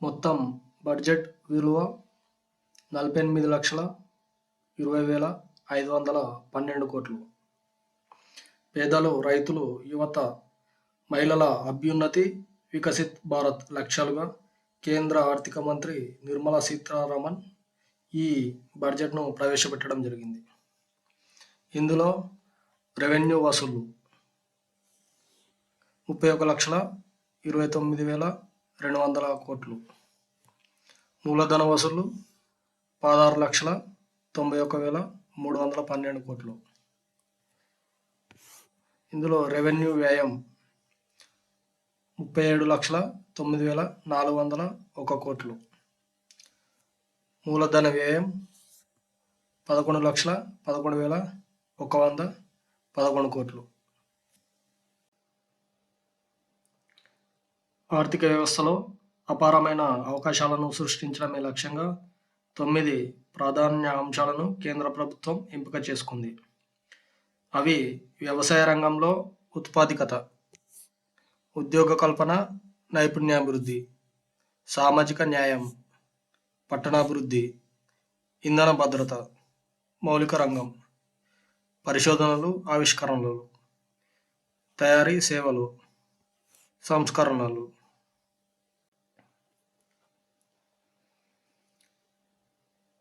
మొత్తం బడ్జెట్ విలువ 48,20,512 కోట్లు. పేదలు, రైతులు, యువత, మహిళల అభ్యున్నతి, వికసిత్ భారత్ లక్ష్యాలుగా కేంద్ర ఆర్థిక మంత్రి నిర్మలా సీతారామన్ ఈ బడ్జెట్ను ప్రవేశపెట్టడం జరిగింది. ఇందులో రెవెన్యూ వసూళ్లు 31,29,200 కోట్లు, మూలధన వసూళ్లు 16,91,312 కోట్లు. ఇందులో రెవెన్యూ వ్యయం 37,09,401 కోట్లు, మూలధన వ్యయం 11,11,111 కోట్లు. ఆర్థిక వ్యవస్థలో అపారమైన అవకాశాలను సృష్టించడమే లక్ష్యంగా 9 ప్రాధాన్య అంశాలను కేంద్ర ప్రభుత్వం ఎంపిక చేసుకుంది. అవి వ్యవసాయ రంగంలో ఉత్పాదకత, ఉద్యోగ కల్పన, నైపుణ్యాభివృద్ధి, సామాజిక న్యాయం, పట్టణాభివృద్ధి, ఇంధన భద్రత, మౌలిక రంగం, పరిశోధనలు, ఆవిష్కరణలు, తయారీ సేవలు, సంస్కరణలు.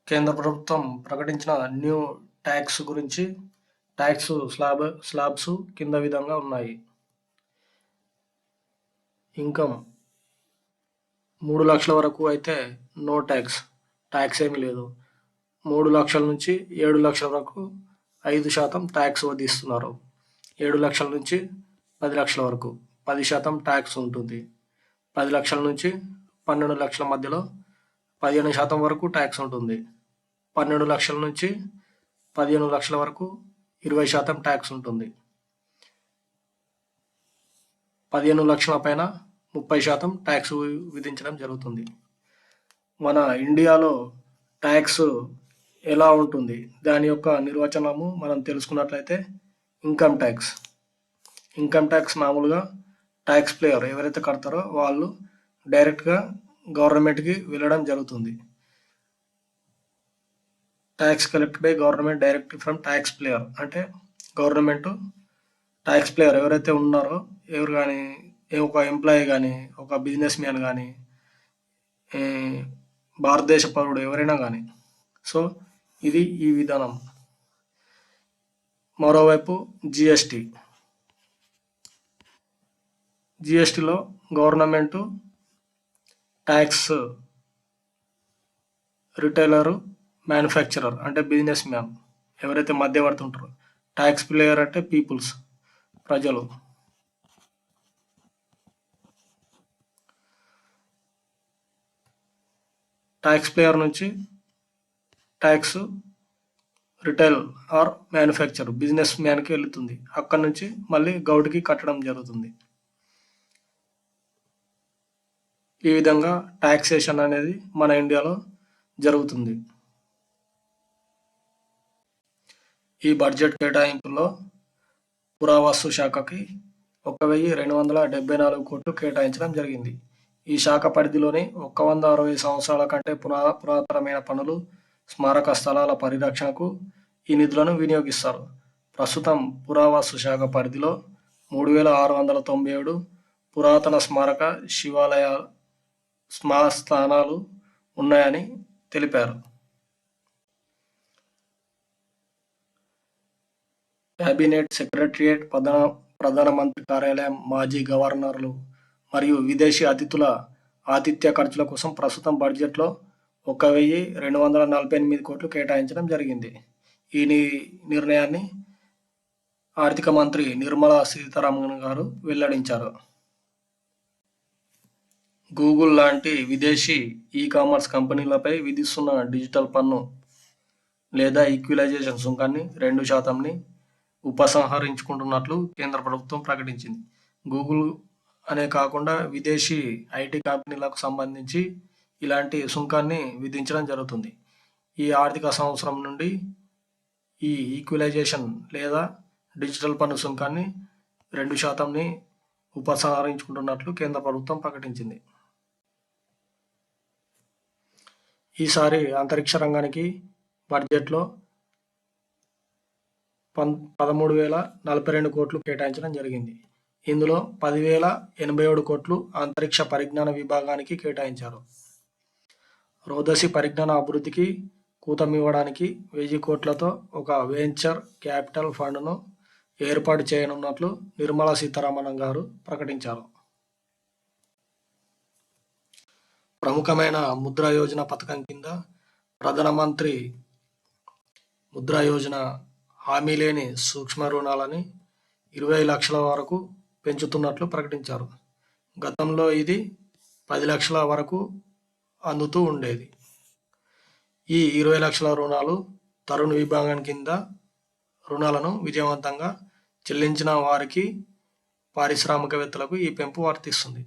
కేంద్ర ప్రభుత్వం ప్రకటించిన న్యూ ట్యాక్స్ గురించి ట్యాక్స్ స్లాబ్స్ కింద విధంగా ఉన్నాయి. ఇన్కమ్ 3 లక్షల వరకు అయితే నో ట్యాక్స్ ఏమీ లేదు. 3 లక్షల నుంచి 7 లక్షల వరకు 5% ట్యాక్స్ విధిస్తున్నారు. 7 లక్షల నుంచి 10 లక్షల వరకు 10% ట్యాక్స్ ఉంటుంది. 10 లక్షల నుంచి 12 లక్షల మధ్యలో 15% వరకు ట్యాక్స్ ఉంటుంది. 12 లక్షల నుంచి 15 లక్షల వరకు 20% ట్యాక్స్ ఉంటుంది. 15 లక్షల పైన 30% ట్యాక్స్ విధించడం జరుగుతుంది. మన ఇండియాలో ట్యాక్స్ ఎలా ఉంటుంది, దాని యొక్క నిర్వచనము మనం తెలుసుకున్నట్లయితే ఇన్కమ్ ట్యాక్స్ మామూలుగా ట్యాక్స్ పేయర్ ఎవరైతే కడతారో వాళ్ళు డైరెక్ట్గా గవర్నమెంట్కి వెళ్ళడం జరుగుతుంది. Tax collect by government direct from tax payer అంటే గవర్నమెంట్ ట్యాక్స్ పేయర్ ఎవరైతే ఉన్నారో ఎవరు కానీ ఒక ఎంప్లాయీ కానీ ఒక బిజినెస్ మ్యాన్ కానీ భారతదేశ పౌరుడు ఎవరైనా కానీ. సో ఇది ఈ విధానం. మరోవైపు జిఎస్టీలో గవర్నమెంట్ ట్యాక్స్ రిటైలరు, మ్యానుఫ్యాక్చరర్ అంటే బిజినెస్ మ్యాన్ ఎవరైతే మధ్యవర్తి ఉంటారో, ట్యాక్స్ పేయర్ అంటే పీపుల్స్ ప్రజలు. ట్యాక్స్ పేయర్ నుంచి tax retail or manufacture business మ్యాన్కి వెళుతుంది. అక్కడి నుంచి మళ్ళీ గౌడ్కి కట్టడం జరుగుతుంది. ఈ విధంగా ట్యాక్సేషన్ అనేది మన ఇండియాలో జరుగుతుంది. ఈ బడ్జెట్ కేటాయింపుల్లో పురావస్తు శాఖకి 1,274 కోట్లు కేటాయించడం జరిగింది. ఈ శాఖ పరిధిలోని 160 సంవత్సరాల కంటే పురాతనమైన పనులు, స్మారక స్థలాల పరిరక్షణకు ఈ నిధులను వినియోగిస్తారు. ప్రస్తుతం పురావస్తు శాఖ పరిధిలో 3,697 పురాతన స్మారక శివాలయ స్థానాలు ఉన్నాయని తెలిపారు. కేబినెట్ సెక్రటరియట్, ప్రధానమంత్రి కార్యాలయం, మాజీ గవర్నర్లు మరియు విదేశీ అతిథుల ఆతిథ్య ఖర్చుల కోసం ప్రస్తుతం బడ్జెట్లో 1,248 కోట్లు కేటాయించడం జరిగింది. ఈ నిర్ణయాన్ని ఆర్థిక మంత్రి నిర్మలా సీతారామన్ గారు వెల్లడించారు. గూగుల్ లాంటి విదేశీ ఈ-కామర్స్ కంపెనీలపై విధిస్తున్న డిజిటల్ పన్ను లేదా ఈక్విలైజేషన్ సుంకాన్ని 2%ని ఉపసంహరించుకుంటున్నట్లు కేంద్ర ప్రభుత్వం ప్రకటించింది. గూగుల్ అనే కాకుండా విదేశీ ఐటీ కంపెనీలకు సంబంధించి ఇలాంటి సుంకాన్ని విధించడం జరుగుతుంది. ఈ ఆర్థిక సంవత్సరం నుండి ఈ ఈక్విలైజేషన్ లేదా డిజిటల్ పన్ను సుంకాన్ని 2%ని ఉపసంహరించుకుంటున్నట్లు కేంద్ర ప్రభుత్వం ప్రకటించింది. ఈసారి అంతరిక్ష రంగానికి బడ్జెట్లో 13,042 కోట్లు కేటాయించడం జరిగింది. ఇందులో 10,087 కోట్లు అంతరిక్ష పరిజ్ఞాన విభాగానికి కేటాయించారు. రోదసి పరిజ్ఞాన అభివృద్ధికి కూతమివ్వడానికి 1000 కోట్లతో ఒక వెంచర్ క్యాపిటల్ ఫండ్ను ఏర్పాటు చేయనున్నట్లు నిర్మలా సీతారామన్ గారు ప్రకటించారు. ప్రముఖమైన ముద్రా యోజన పథకం కింద ప్రధానమంత్రి ముద్రా యోజన హామీ లేని సూక్ష్మ రుణాలని 20 లక్షల వరకు పెంచుతున్నట్లు ప్రకటించారు. గతంలో ఇది 10 లక్షల వరకు అందుతూ ఉండేది. ఈ 20 లక్షల రుణాలు తరుణ్ విభాగం కింద రుణాలను విజయవంతంగా చెల్లించిన వారికి, పారిశ్రామికవేత్తలకు ఈ పెంపు వర్తిస్తుంది.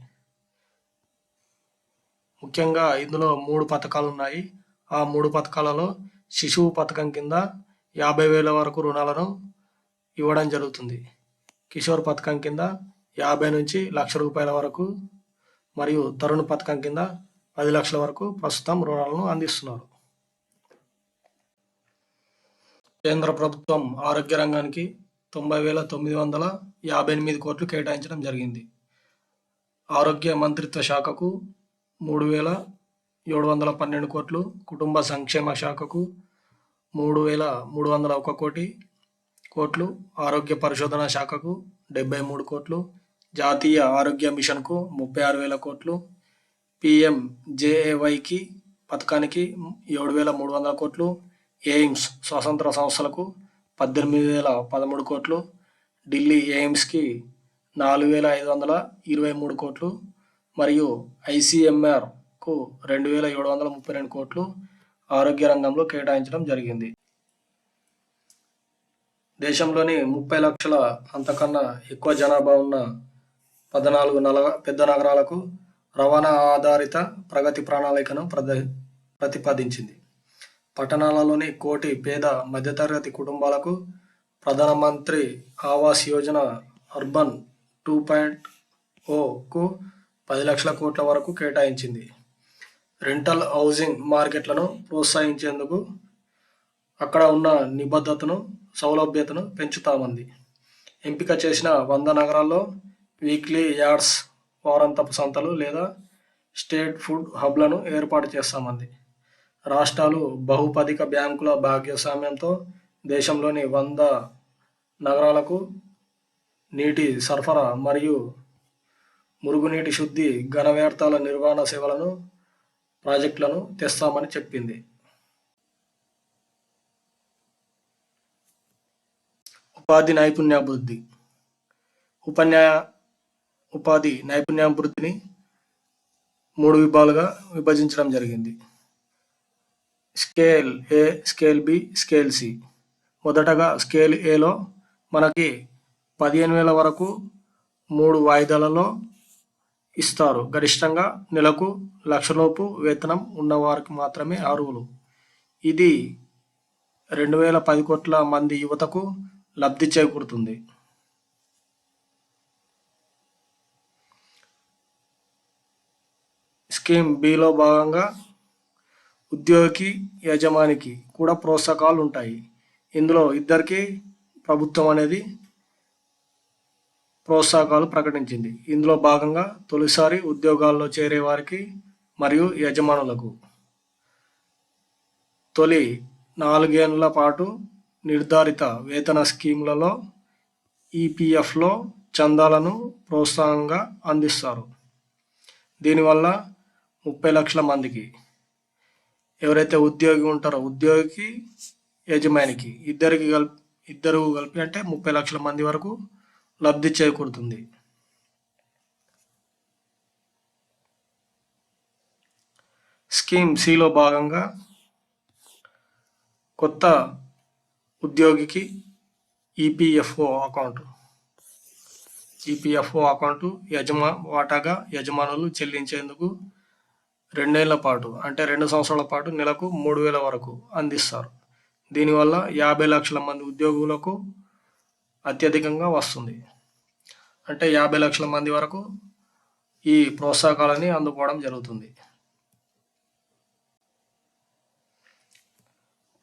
ముఖ్యంగా ఇందులో 3 పథకాలు ఉన్నాయి. ఆ 3 పథకాలలో శిశువు పథకం కింద 50,000 వరకు రుణాలను ఇవ్వడం జరుగుతుంది. కిషోర్ పథకం కింద 50 నుంచి ₹1,00,000 వరకు మరియు తరుణ్ పథకం కింద 10 లక్షల వరకు ప్రస్తుతం రుణాలను అందిస్తున్నారు. కేంద్ర ప్రభుత్వం ఆరోగ్య రంగానికి 90,958 కోట్లు కేటాయించడం జరిగింది. ఆరోగ్య మంత్రిత్వ శాఖకు 3,712 కోట్లు, కుటుంబ సంక్షేమ శాఖకు 3,301 కోట్లు, ఆరోగ్య పరిశోధన శాఖకు 73 కోట్లు, జాతీయ ఆరోగ్య మిషన్కు 36,000 కోట్లు, PMJAYకి పథకానికి 7,300 కోట్లు, ఎయిమ్స్ స్వతంత్ర సంస్థలకు 18,013 కోట్లు, ఢిల్లీ ఎయిమ్స్కి 4,523 కోట్లు మరియు ICMRకు 2,732 కోట్లు ఆరోగ్య రంగంలో కేటాయించడం జరిగింది. దేశంలోని 30 లక్షల అంతకన్నా ఎక్కువ జనాభా ఉన్న 14 పెద్ద నగరాలకు రవాణా ఆధారిత ప్రగతి ప్రణాళికను ప్రతిపాదించింది. పట్టణాలలోని 1 కోటి పేద మధ్యతరగతి కుటుంబాలకు ప్రధానమంత్రి ఆవాస్ యోజన అర్బన్ 2.0కు 10 లక్షల కోట్ల వరకు కేటాయించింది. రెంటల్ హౌసింగ్ మార్కెట్లను ప్రోత్సహించేందుకు అక్కడ ఉన్న నిబద్ధతను, సౌలభ్యతను పెంచుతామంది. ఎంపిక చేసిన 100 నగరాల్లో వీక్లీ యార్డ్స్, వారాంతపు సంతలు లేదా స్టేట్ ఫుడ్ హబ్లను ఏర్పాటు చేస్తామంది. రాష్ట్రాలు బహుపదిక బ్యాంకుల భాగస్వామ్యంతో దేశంలోని 100 నగరాలకు నీటి సరఫరా మరియు మురుగునీటి శుద్ధి, ఘన వ్యర్థాల నిర్వహణ సేవలను, ప్రాజెక్టులను తెస్తామని చెప్పింది. ఉపాధి నైపుణ్యాభివృద్ధి. ఉపాధి నైపుణ్యాభివృద్ధిని 3 విభాగాలుగా విభజించడం జరిగింది. స్కేల్ ఏ, స్కేల్ బి, స్కేల్ సి. మొదటగా స్కేల్ ఏలో మనకి 15,000 వరకు 3 వాయిదాలలో ఇస్తారు. గరిష్టంగా నెలకు ₹1,00,000 వేతనం ఉన్నవారికి మాత్రమే అర్హులు. ఇది 2,010 కోట్ల మంది యువతకు లబ్ధి చేకూరుతుంది. స్కీమ్ బిలో భాగంగా ఉద్యోగికి, యజమానికి కూడా ప్రోత్సాహకాలు ఉంటాయి. ఇందులో ఇద్దరికి ప్రభుత్వం అనేది ప్రోత్సాహకాలు ప్రకటించింది. ఇందులో భాగంగా తొలిసారి ఉద్యోగాల్లో చేరే వారికి మరియు యజమానులకు తొలి 4 ఏళ్ల పాటు నిర్ధారిత వేతన స్కీములలో EPFలో చందాలను ప్రోత్సాహంగా అందిస్తారు. దీనివల్ల 30 లక్షల మందికి, ఎవరైతే ఉద్యోగి ఉంటారో ఉద్యోగికి, యజమానికి ఇద్దరు కలిపి అంటే 30 లక్షల మంది వరకు లబ్ధి చేకూరుతుంది. స్కీమ్ సిలో భాగంగా కొత్త ఉద్యోగికి EPFO అకౌంటు వాటాగా యజమానులు చెల్లించేందుకు 2 ఏళ్ల పాటు అంటే 2 సంవత్సరాల పాటు నెలకు 3,000 వరకు అందిస్తారు. దీనివల్ల 50 లక్షల మంది ఉద్యోగులకు అత్యధికంగా వస్తుంది. అంటే 50 లక్షల మంది వరకు ఈ ప్రోత్సాహకాలని అందుకోవడం జరుగుతుంది.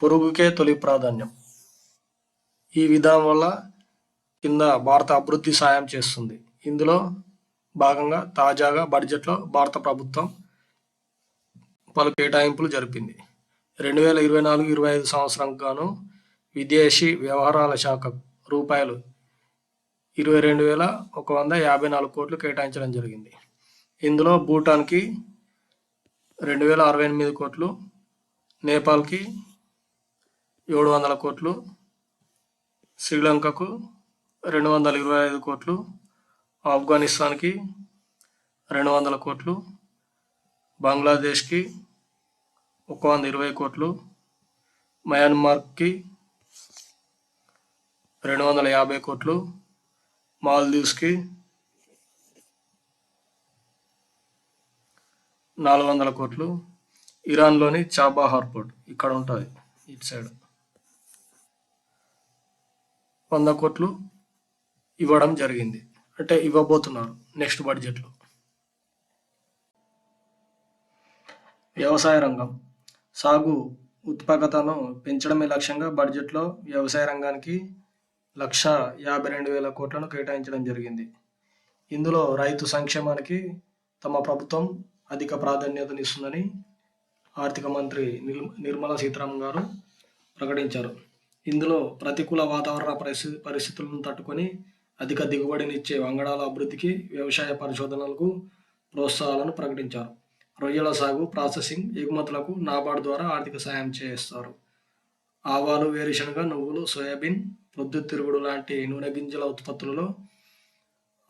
పొరుగుకే తొలి ప్రాధాన్యం. ఈ విధానం వల్ల కింద భారత అభివృద్ధి సాయం చేస్తుంది. ఇందులో భాగంగా తాజాగా బడ్జెట్లో భారత ప్రభుత్వం పలు కేటాయింపులు జరిపింది. 2024-25 సంవత్సరానికి గాను విదేశీ వ్యవహారాల శాఖ రూపాయలు 22,154 కోట్లు కేటాయించడం జరిగింది. ఇందులో భూటాన్కి 2,068 కోట్లు, నేపాల్కి 700 కోట్లు, శ్రీలంకకు 225 కోట్లు, ఆఫ్ఘనిస్తాన్కి 200 కోట్లు, బంగ్లాదేశ్కి 120 కోట్లు, మయన్మార్కి 250 కోట్లు, మాల్దీవ్స్కి 400 కోట్లు, ఇరాన్లోని చాబహార్ పోర్ట్ ఇక్కడ ఉంటుంది ఇటు సైడ్ 100 కోట్లు ఇవ్వడం జరిగింది. అంటే ఇవ్వబోతున్నారు నెక్స్ట్ బడ్జెట్లో. వ్యవసాయ రంగం సాగు ఉత్పాదకతను పెంచడమే లక్ష్యంగా బడ్జెట్లో వ్యవసాయ రంగానికి 1,52,000 కోట్లను కేటాయించడం జరిగింది. ఇందులో రైతు సంక్షేమానికి తమ ప్రభుత్వం అధిక ప్రాధాన్యతనిస్తుందని ఆర్థిక మంత్రి నిర్మలా సీతారామన్ గారు ప్రకటించారు. ఇందులో ప్రతికూల వాతావరణ పరిస్థితులను తట్టుకొని అధిక దిగుబడినిచ్చే వంగడాల అభివృద్ధికి, వ్యవసాయ పరిశోధనలకు ప్రోత్సాహాలను ప్రకటించారు. రొయ్యల సాగు, ప్రాసెసింగ్, ఎగుమతులకు నాబార్డు ద్వారా ఆర్థిక సాయం చేస్తారు. ఆవాలు, వేరుశనగ, నువ్వులు, సోయాబీన్, ప్రొద్దుతిరుగుడు లాంటి నూనె గింజల ఉత్పత్తులలో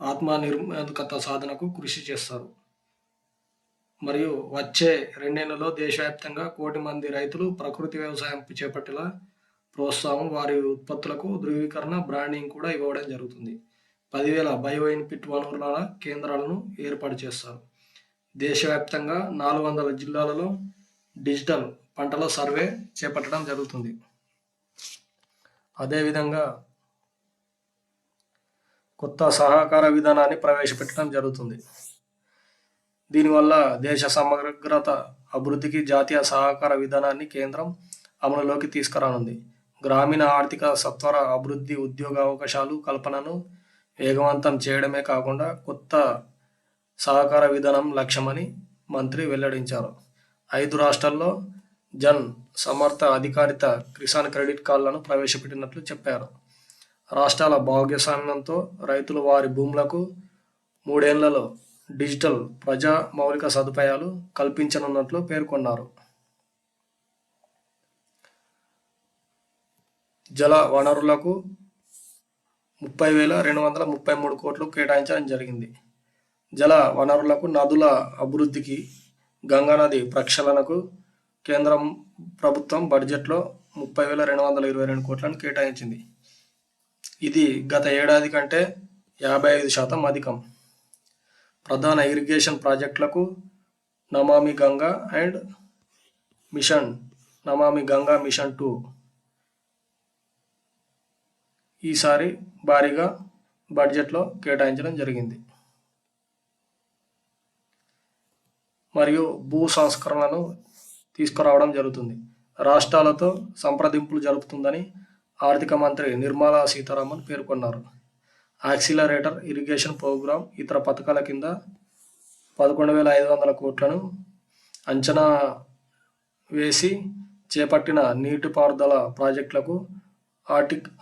ఆత్మనిర్భరత సాధనకు కృషి చేస్తారు. మరియు వచ్చే 2 నెలల్లో దేశవ్యాప్తంగా 1 కోటి మంది రైతులు ప్రకృతి వ్యవసాయం చేపట్టేలా ప్రోత్సాహం, వారి ఉత్పత్తులకు ధృవీకరణ, బ్రాండింగ్ కూడా ఇవ్వడం జరుగుతుంది. 10,000 బయో ఇన్పుట్ వనరుల కేంద్రాలను ఏర్పాటు చేస్తారు. దేశవ్యాప్తంగా 400 జిల్లాలలో డిజిటల్ పంటల సర్వే చేపట్టడం జరుగుతుంది. అదేవిధంగా కొత్త సహకార విధానాన్ని ప్రవేశపెట్టడం జరుగుతుంది. దీనివల్ల దేశ సమగ్రత అభివృద్ధికి జాతీయ సహకార విధానాన్ని కేంద్రం అమలులోకి తీసుకురానుంది. గ్రామీణ ఆర్థిక సత్వర అభివృద్ధి, ఉద్యోగ అవకాశాలు కల్పనను వేగవంతం చేయడమే కాకుండా కొత్త సహకార విధానం లక్ష్యమని మంత్రి వెల్లడించారు. 5 రాష్ట్రాల్లో జన్ సమర్థ అధికారిత కిసాన్ క్రెడిట్ కార్డులను ప్రవేశపెట్టినట్లు చెప్పారు. రాష్ట్రాల భాగస్వామ్యంతో రైతులు వారి భూములకు 3 ఏళ్లలో డిజిటల్ ప్రజా మౌలిక సదుపాయాలు కల్పించనున్నట్లు పేర్కొన్నారు. జల వనరులకు 30,233 కోట్లు కేటాయించడం జరిగింది. జల వనరులకు, నదుల అభివృద్ధికి, గంగానది ప్రక్షాళనకు కేంద్రం ప్రభుత్వం బడ్జెట్లో 30,222 కోట్లను కేటాయించింది. ఇది గత ఏడాది కంటే 55% అధికం. ప్రధాన ఇరిగేషన్ ప్రాజెక్టులకు నమామి Ganga and Namami Ganga machine 2 ఈసారి భారీగా బడ్జెట్లో కేటాయించడం జరిగింది. మరియు భూ సంస్కరణలను తీసుకురావడం జరుగుతుంది. రాష్ట్రాలతో సంప్రదింపులు జరుపుతుందని ఆర్థిక మంత్రి నిర్మలా సీతారామన్ పేర్కొన్నారు. యాక్సిలరేటర్ ఇరిగేషన్ ప్రోగ్రాం ఇతర పథకాల కింద 11,500 కోట్లను అంచనా వేసి చేపట్టిన నీటిపారుదల ప్రాజెక్టులకు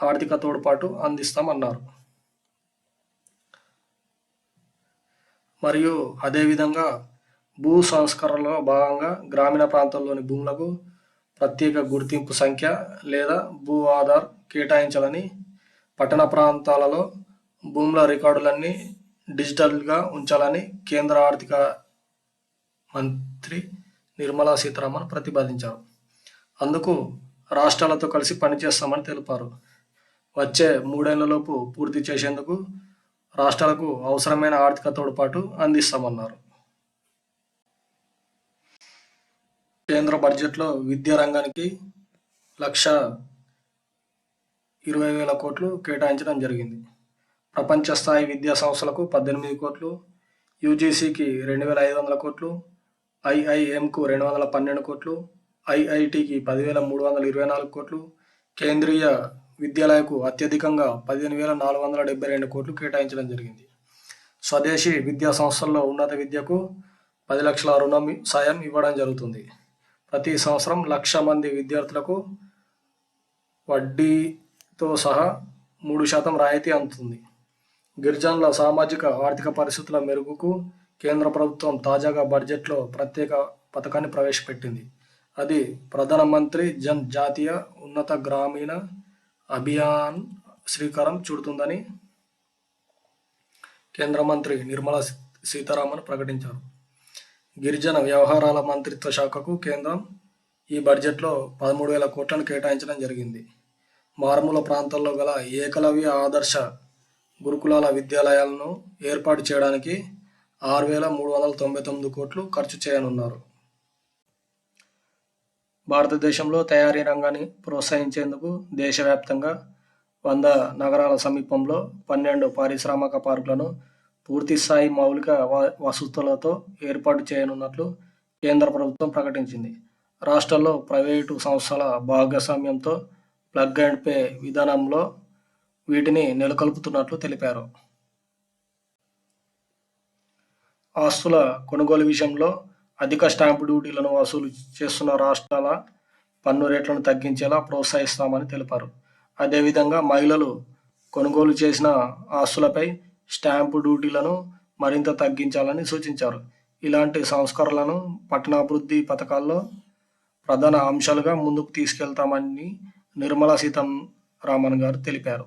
ఆర్థిక తోడ్పాటు అందిస్తామన్నారు. మరియు అదేవిధంగా భూ సంస్కరణలో భాగంగా గ్రామీణ ప్రాంతాల్లోని భూములకు ప్రత్యేక గుర్తింపు సంఖ్య లేదా భూ ఆధార్ కేటాయించాలని, పట్టణ ప్రాంతాలలో భూముల రికార్డులన్నీ డిజిటల్గా ఉంచాలని కేంద్ర ఆర్థిక మంత్రి నిర్మలా సీతారామన్ ప్రతిపాదించారు. అందుకు రాష్ట్రాలతో కలిసి పనిచేస్తామని తెలిపారు. వచ్చే 3 ఏళ్లలోపు పూర్తి చేసేందుకు రాష్ట్రాలకు అవసరమైన ఆర్థిక తోడ్పాటు అందిస్తామన్నారు. కేంద్ర బడ్జెట్లో విద్యా రంగానికి 1,20,000 కోట్లు కేటాయించడం జరిగింది. ప్రపంచ స్థాయి విద్యా సంస్థలకు 18 కోట్లు, యూజీసీకి 2,500 కోట్లు, ఐఐఎంకు 212 కోట్లు, ఐఐటికి 10,324 కోట్లు, కేంద్రీయ విద్యాలయకు అత్యధికంగా 15,472 కోట్లు కేటాయించడం జరిగింది. స్వదేశీ విద్యా సంస్థల్లో ఉన్నత విద్యకు 10 లక్షల రుణం సాయం ఇవ్వడం జరుగుతుంది. ప్రతి సంవత్సరం 1,00,000 మంది విద్యార్థులకు వడ్డీతో సహా 3% రాయితీ అందుతుంది. గిరిజనుల సామాజిక ఆర్థిక పరిస్థితుల మెరుగుకు కేంద్ర ప్రభుత్వం తాజాగా బడ్జెట్లో ప్రత్యేక పథకాన్ని ప్రవేశపెట్టింది. అది ప్రధానమంత్రి జన్ జాతీయ ఉన్నత గ్రామీణ అభియాన్ శ్రీకారం చుడుతుందని కేంద్ర మంత్రి నిర్మలా సీతారామన్ ప్రకటించారు. గిరిజన వ్యవహారాల మంత్రిత్వ శాఖకు కేంద్రం ఈ బడ్జెట్లో 13,000 కోట్లను కేటాయించడం జరిగింది. మారుమూల ప్రాంతాల్లో గల ఏకలవ్య ఆదర్శ గురుకులాల విద్యాలయాలను ఏర్పాటు చేయడానికి 6,399 కోట్లు ఖర్చు చేయనున్నారు. భారతదేశంలో తయారీ రంగాన్ని ప్రోత్సహించేందుకు దేశవ్యాప్తంగా 100 నగరాల సమీపంలో 12 పారిశ్రామిక పార్కులను పూర్తిస్థాయి మౌలిక వసతులతో ఏర్పాటు చేయనున్నట్లు కేంద్ర ప్రభుత్వం ప్రకటించింది. రాష్ట్రాల్లో ప్రైవేటు సంస్థల భాగస్వామ్యంతో ప్లగ్ అండ్ పే విధానంలో వీటిని నెలకొల్పుతున్నట్లు తెలిపారు. ఆస్తుల కొనుగోలు విషయంలో అధిక స్టాంపు డ్యూటీలను వసూలు చేస్తున్న రాష్ట్రాల పన్ను రేట్లను తగ్గించేలా ప్రోత్సహిస్తామని తెలిపారు. అదేవిధంగా మహిళలు కొనుగోలు చేసిన ఆస్తులపై స్టాంపు డ్యూటీలను మరింత తగ్గించాలని సూచించారు. ఇలాంటి సంస్కరణలను పట్టణాభివృద్ధి పథకాల్లో ప్రధాన అంశాలుగా ముందుకు తీసుకెళ్తామని నిర్మలా సీతారామన్ గారు తెలిపారు.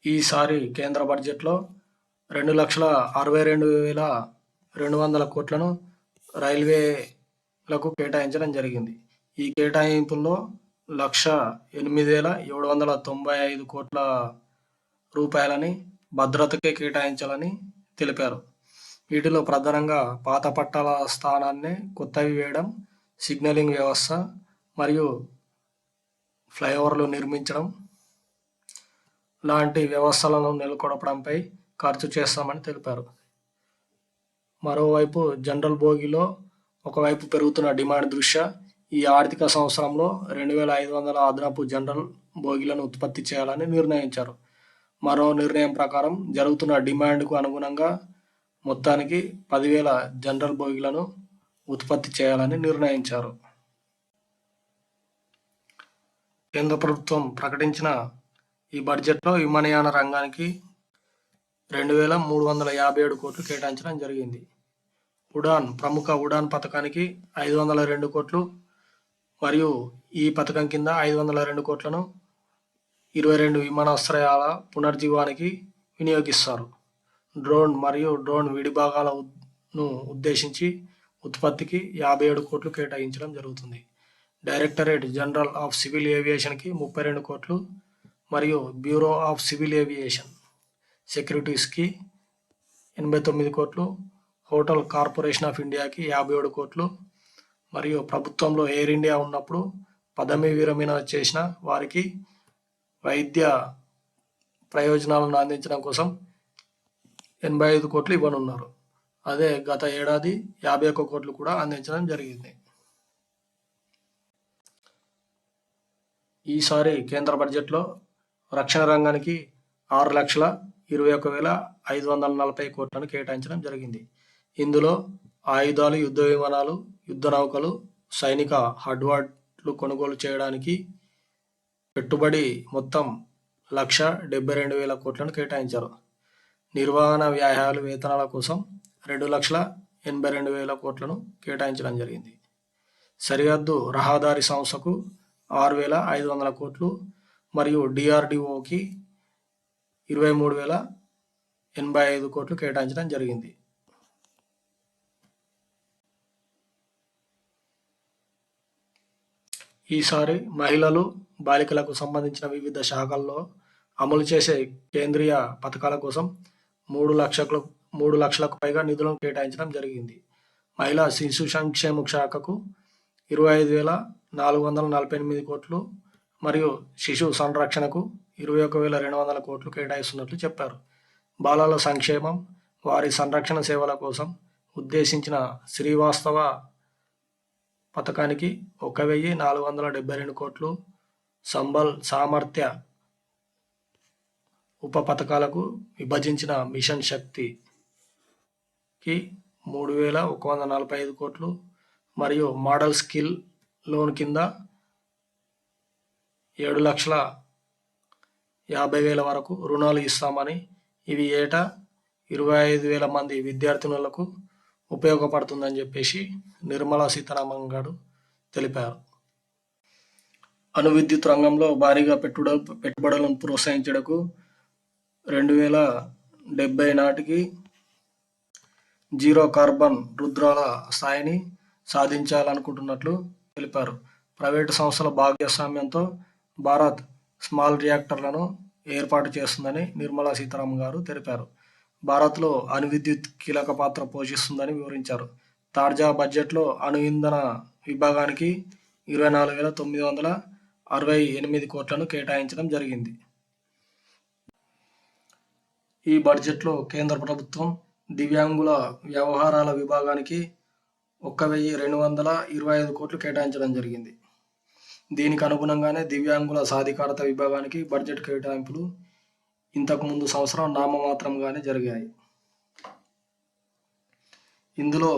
ఈసారి కేంద్ర బడ్జెట్లో 2,62,200 కోట్లను రైల్వేలకు కేటాయించడం జరిగింది. ఈ కేటాయింపుల్లో 1,08,795 కోట్ల రూపాయలని భద్రతకే కేటాయించాలని తెలిపారు. వీటిలో ప్రధానంగా పాత పట్టాల స్థానాన్ని కొత్తవి వేయడం, సిగ్నలింగ్ వ్యవస్థ మరియు ఫ్లైఓవర్లు నిర్మించడం లాంటి వ్యవస్థలను నెలకొల్పడంపై ఖర్చు చేస్తామని తెలిపారు. మరోవైపు జనరల్ బోగీలో ఒకవైపు పెరుగుతున్న డిమాండ్ దృష్ట్యా ఈ ఆర్థిక సంవత్సరంలో 2,500 అదనపు జనరల్ బోగీలను ఉత్పత్తి చేయాలని నిర్ణయించారు. మరో నిర్ణయం ప్రకారం జరుగుతున్న డిమాండ్కు అనుగుణంగా మొత్తానికి 10,000 జనరల్ బోగీలను ఉత్పత్తి చేయాలని నిర్ణయించారు. కేంద్ర ప్రభుత్వం ప్రకటించిన ఈ బడ్జెట్లో విమానయాన రంగానికి 2,357 కోట్లు కేటాయించడం జరిగింది. ప్రముఖ ఉడాన్ పథకానికి 502 కోట్లు మరియు ఈ పథకం కింద 502 కోట్లను 22 విమానాశ్రయాల పునరుజ్జీవానికి వినియోగిస్తారు. డ్రోన్ మరియు డ్రోన్ విడిభాగాలను ఉద్దేశించి ఉత్పత్తికి 57 కోట్లు కేటాయించడం జరుగుతుంది. డైరెక్టరేట్ జనరల్ ఆఫ్ సివిల్ ఏవియేషన్కి 32 కోట్లు మరియు బ్యూరో ఆఫ్ సివిల్ ఏవియేషన్ సెక్యూరిటీస్కి 89 కోట్లు, హోటల్ కార్పొరేషన్ ఆఫ్ ఇండియాకి 57 కోట్లు మరియు ప్రభుత్వంలో ఎయిర్ ఇండియా ఉన్నప్పుడు పదవీ విరమణ చేసిన వారికి వైద్య ప్రయోజనాలను అందించడం కోసం 85 కోట్లు ఇవ్వనున్నారు. అదే గత ఏడాది 51 కోట్లు కూడా అందించడం జరిగింది. ఈసారి కేంద్ర బడ్జెట్లో రక్షణ రంగానికి 6,21,540 కోట్లను కేటాయించడం జరిగింది. ఇందులో ఆయుధాలు, యుద్ధ విమానాలు, యుద్ధ నౌకలు, సైనిక హార్డ్వేర్లు కొనుగోలు చేయడానికి పెట్టుబడి మొత్తం 1,72,000 కోట్లను కేటాయించారు. నిర్వహణ వ్యయాలు, వేతనాల కోసం 2,82,000 కోట్లను కేటాయించడం జరిగింది. సరిహద్దు రహదారి సంస్థకు 6,500 కోట్లు మరియు DRDOకి 23,085 కోట్లు కేటాయించడం జరిగింది. ఈసారి మహిళలు, బాలికలకు సంబంధించిన వివిధ శాఖల్లో అమలు చేసే కేంద్రీయ పథకాల కోసం 3 లక్షలకు పైగా నిధులను కేటాయించడం జరిగింది. మహిళా శిశు సంక్షేమ శాఖకు 25,448 కోట్లు మరియు శిశు సంరక్షణకు 21,200 కోట్లు కేటాయిస్తున్నట్లు చెప్పారు. బాలల సంక్షేమం, వారి సంరక్షణ సేవల కోసం ఉద్దేశించిన శ్రీవాస్తవ పథకానికి 1,472 కోట్లు, సంబల్ సామర్థ్య ఉప పథకాలకు విభజించిన మిషన్ శక్తికి 3,145 కోట్లు మరియు మోడల్ స్కిల్ లోన్ కింద 7,50,000 వరకు రుణాలు ఇస్తామని, ఇవి ఏటా 25,000 మంది విద్యార్థినులకు ఉపయోగపడుతుందని చెప్పేసి నిర్మలా సీతారామన్ గారు తెలిపారు. అణు విద్యుత్ రంగంలో భారీగా పెట్టుబడులను ప్రోత్సహించడకు 2070 నాటికి జీరో కార్బన్ రుద్రాల స్థాయిని సాధించాలనుకుంటున్నట్లు తెలిపారు. ప్రైవేటు సంస్థల భాగస్వామ్యంతో భారత్ స్మాల్ రియాక్టర్లను ఏర్పాటు చేస్తుందని నిర్మలా సీతారామన్ గారు తెలిపారు. భారత్లో అణు విద్యుత్ కీలక పాత్ర పోషిస్తుందని వివరించారు. తాజా బడ్జెట్లో అణు ఇంధన విభాగానికి 24,968 కోట్లను కేటాయించడం జరిగింది. ఈ బడ్జెట్లో కేంద్ర ప్రభుత్వం దివ్యాంగుల వ్యవహారాల విభాగానికి 1,225 కోట్లు కేటాయించడం జరిగింది. దీనికి అనుగుణంగానే దివ్యాంగుల సాధికారత విభాగానికి బడ్జెట్ కేటాయింపులు ఇంతకుముందు సంవత్సరం నామమాత్రంగానే జరిగాయి. ఇందులో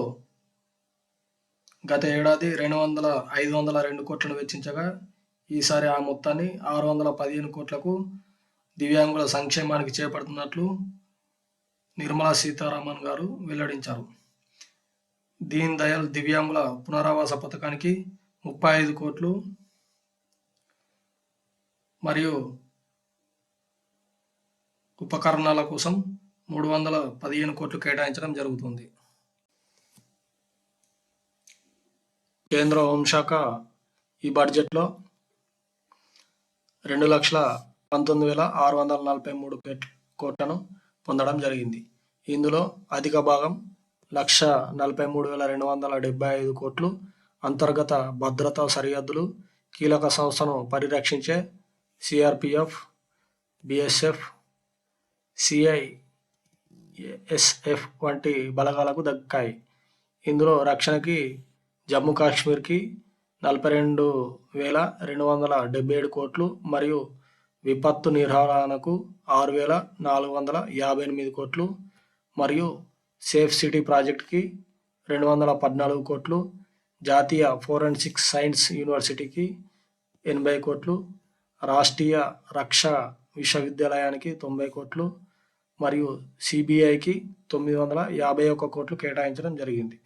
గత ఏడాది 502 కోట్లను వెచ్చించగా ఈసారి ఆ మొత్తాన్ని 615 కోట్లకు దివ్యాంగుల సంక్షేమానికి చేపడుతున్నట్లు నిర్మలా సీతారామన్ గారు వెల్లడించారు. దీన్ దయాళ్ దివ్యాంగుల పునరావాస పథకానికి 35 కోట్లు మరియు ఉపకరణాల కోసం 315 కోట్లు కేటాయించడం జరుగుతుంది. కేంద్ర హోంశాఖ ఈ బడ్జెట్లో 2,19,643 కోట్లను పొందడం జరిగింది. ఇందులో అధిక భాగం 1,43,275 కోట్లు అంతర్గత భద్రతా సరిహద్దులు, కీలక సంస్థను పరిరక్షించే సిఆర్పిఎఫ్, బిఎస్ఎఫ్, సిఐఎస్ఎఫ్ వంటి బలగాలకు దక్కాయి. ఇందులో రక్షణకి జమ్మూ కాశ్మీర్కి 42,277 కోట్లు మరియు విపత్తు నిర్వహణకు 6,458 కోట్లు మరియు సేఫ్ సిటీ ప్రాజెక్ట్కి 214 కోట్లు, జాతీయ ఫోరెన్సిక్ సైన్స్ యూనివర్సిటీకి 80 కోట్లు, రాష్ట్రీయ రక్షా విశ్వవిద్యాలయానికి 90 కోట్లు మరియు సిబిఐకి 951 కోట్లు కేటాయించడం జరిగింది.